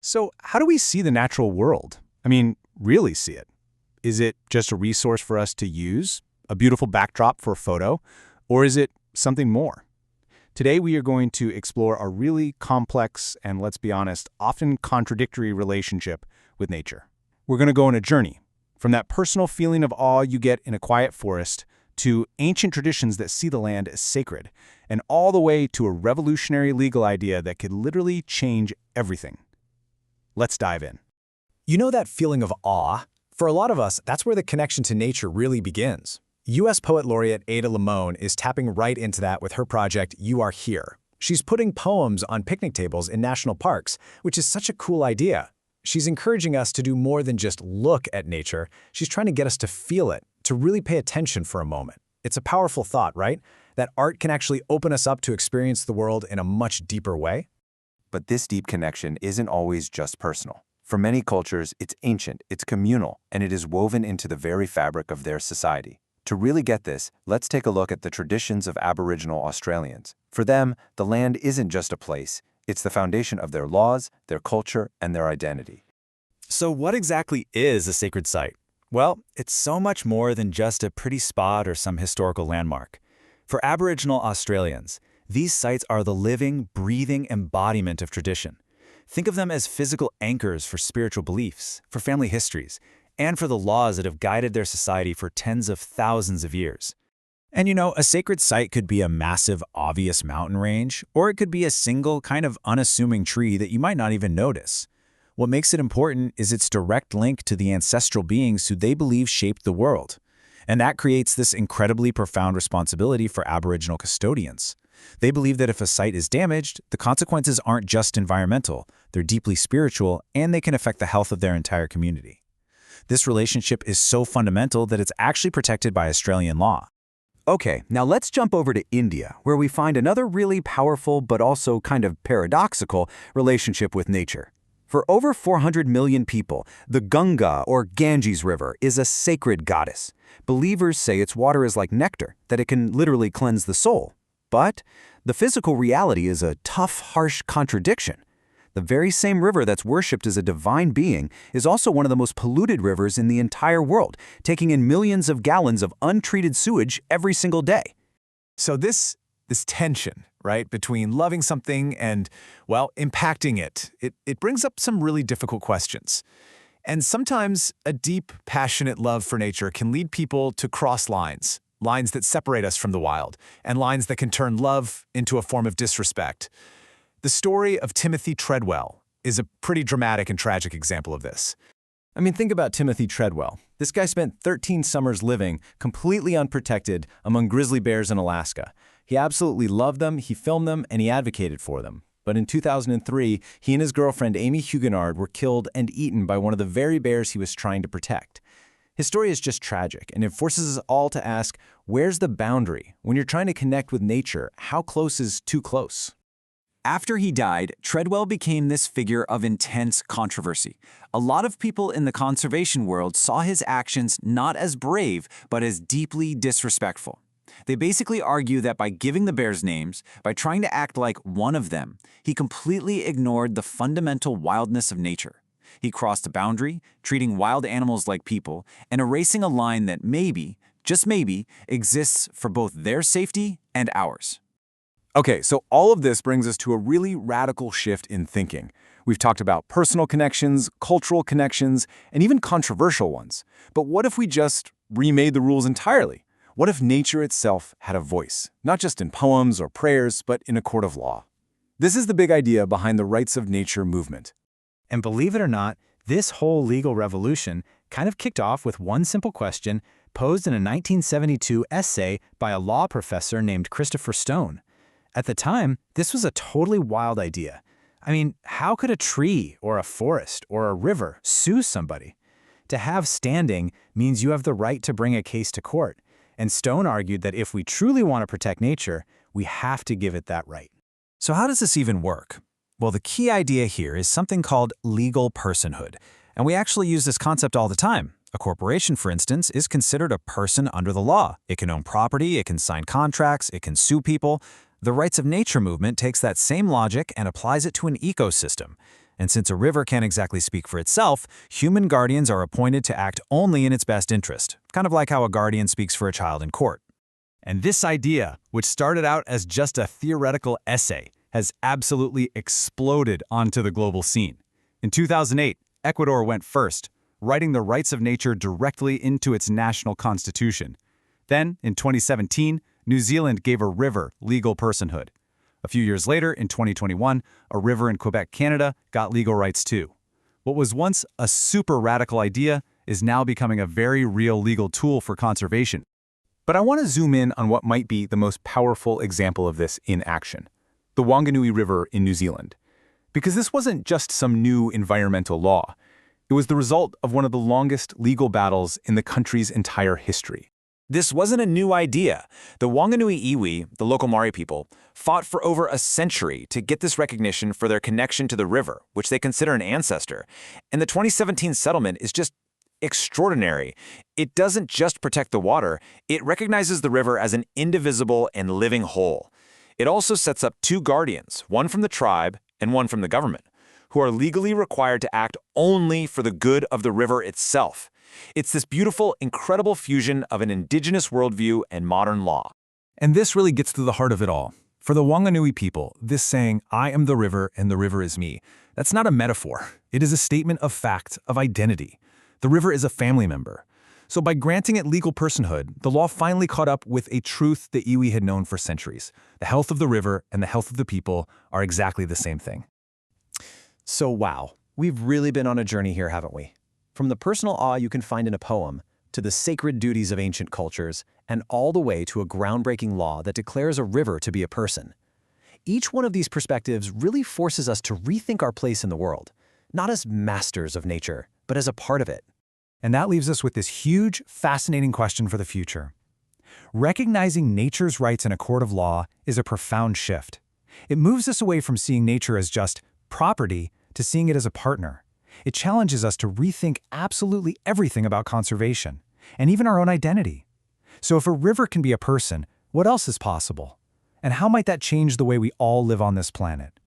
So, how do we see the natural world? I mean, really see it? Is it just a resource for us to use, a beautiful backdrop for a photo, or is it something more? Today, we are going to explore a really complex and, let's be honest, often contradictory relationship with nature. We're going to go on a journey from that personal feeling of awe you get in a quiet forest to ancient traditions that see the land as sacred, and all the way to a revolutionary legal idea that could literally change everything. Let's dive in. You know that feeling of awe? For a lot of us, that's where the connection to nature really begins. U.S. Poet Laureate Ada Limon is tapping right into that with her project, You Are Here. She's putting poems on picnic tables in national parks, which is such a cool idea. She's encouraging us to do more than just look at nature. She's trying to get us to feel it, to really pay attention for a moment. It's a powerful thought, right? That art can actually open us up to experience the world in a much deeper way. But this deep connection isn't always just personal. For many cultures, it's ancient, it's communal, and it is woven into the very fabric of their society. To really get this, let's take a look at the traditions of Aboriginal Australians. For them, the land isn't just a place, it's the foundation of their laws, their culture, and their identity. So what exactly is a sacred site? Well, it's so much more than just a pretty spot or some historical landmark. For Aboriginal Australians, these sites are the living, breathing embodiment of tradition. Think of them as physical anchors for spiritual beliefs, for family histories, and for the laws that have guided their society for tens of thousands of years. And you know, a sacred site could be a massive, obvious mountain range, or it could be a single kind of unassuming tree that you might not even notice. What makes it important is its direct link to the ancestral beings who they believe shaped the world. And that creates this incredibly profound responsibility for Aboriginal custodians. They believe that if a site is damaged, the consequences aren't just environmental, they're deeply spiritual, and they can affect the health of their entire community. This relationship is so fundamental that it's actually protected by Australian law. Okay, now let's jump over to India, where we find another really powerful but also kind of paradoxical relationship with nature. For over 400 million people, the Ganga or Ganges River is a sacred goddess. Believers say its water is like nectar, that it can literally cleanse the soul. But the physical reality is a tough, harsh contradiction. The very same river that's worshipped as a divine being is also one of the most polluted rivers in the entire world, taking in millions of gallons of untreated sewage every single day. So this tension, right, between loving something and, well, impacting it brings up some really difficult questions. And sometimes a deep, passionate love for nature can lead people to cross lines that separate us from the wild, and lines that can turn love into a form of disrespect. The story of Timothy Treadwell is a pretty dramatic and tragic example of this. I mean, think about Timothy Treadwell. This guy spent 13 summers living completely unprotected among grizzly bears in Alaska. He absolutely loved them, he filmed them, and he advocated for them. But in 2003, he and his girlfriend Amy Huguenard were killed and eaten by one of the very bears he was trying to protect. His story is just tragic, and it forces us all to ask, where's the boundary? When you're trying to connect with nature, how close is too close? After he died, Treadwell became this figure of intense controversy. A lot of people in the conservation world saw his actions not as brave, but as deeply disrespectful. They basically argue that by giving the bears names, by trying to act like one of them, he completely ignored the fundamental wildness of nature. He crossed a boundary, treating wild animals like people, and erasing a line that maybe, just maybe, exists for both their safety and ours. Okay, so all of this brings us to a really radical shift in thinking. We've talked about personal connections, cultural connections, and even controversial ones. But what if we just remade the rules entirely? What if nature itself had a voice, not just in poems or prayers, but in a court of law? This is the big idea behind the Rights of Nature movement. And believe it or not, this whole legal revolution kind of kicked off with one simple question posed in a 1972 essay by a law professor named Christopher Stone. At the time, this was a totally wild idea. I mean, how could a tree or a forest or a river sue somebody? To have standing means you have the right to bring a case to court. And Stone argued that if we truly want to protect nature, we have to give it that right. So how does this even work? Well, the key idea here is something called legal personhood. And we actually use this concept all the time. A corporation, for instance, is considered a person under the law. It can own property, it can sign contracts, it can sue people. The Rights of Nature movement takes that same logic and applies it to an ecosystem. And since a river can't exactly speak for itself, human guardians are appointed to act only in its best interest, kind of like how a guardian speaks for a child in court. And this idea, which started out as just a theoretical essay, has absolutely exploded onto the global scene. In 2008, Ecuador went first, writing the rights of nature directly into its national constitution. Then, in 2017, New Zealand gave a river legal personhood. A few years later, in 2021, a river in Quebec, Canada, got legal rights too. What was once a super radical idea is now becoming a very real legal tool for conservation. But I want to zoom in on what might be the most powerful example of this in action: the Wanganui River in New Zealand. Because this wasn't just some new environmental law. It was the result of one of the longest legal battles in the country's entire history. This wasn't a new idea. The Wanganui iwi, the local Maori people, fought for over a century to get this recognition for their connection to the river, which they consider an ancestor. And the 2017 settlement is just extraordinary. It doesn't just protect the water, it recognizes the river as an indivisible and living whole. It also sets up two guardians, one from the tribe and one from the government, who are legally required to act only for the good of the river itself. It's this beautiful, incredible fusion of an indigenous worldview and modern law. And this really gets to the heart of it all. For the Wanganui people, this saying, "I am the river and the river is me," that's not a metaphor. It is a statement of fact, of identity. The river is a family member. So by granting it legal personhood, the law finally caught up with a truth the iwi had known for centuries. The health of the river and the health of the people are exactly the same thing. So wow, we've really been on a journey here, haven't we? From the personal awe you can find in a poem, to the sacred duties of ancient cultures, and all the way to a groundbreaking law that declares a river to be a person. Each one of these perspectives really forces us to rethink our place in the world, not as masters of nature, but as a part of it. And that leaves us with this huge, fascinating question for the future. Recognizing nature's rights in a court of law is a profound shift. It moves us away from seeing nature as just property to seeing it as a partner. It challenges us to rethink absolutely everything about conservation, and even our own identity. So if a river can be a person, what else is possible? And how might that change the way we all live on this planet?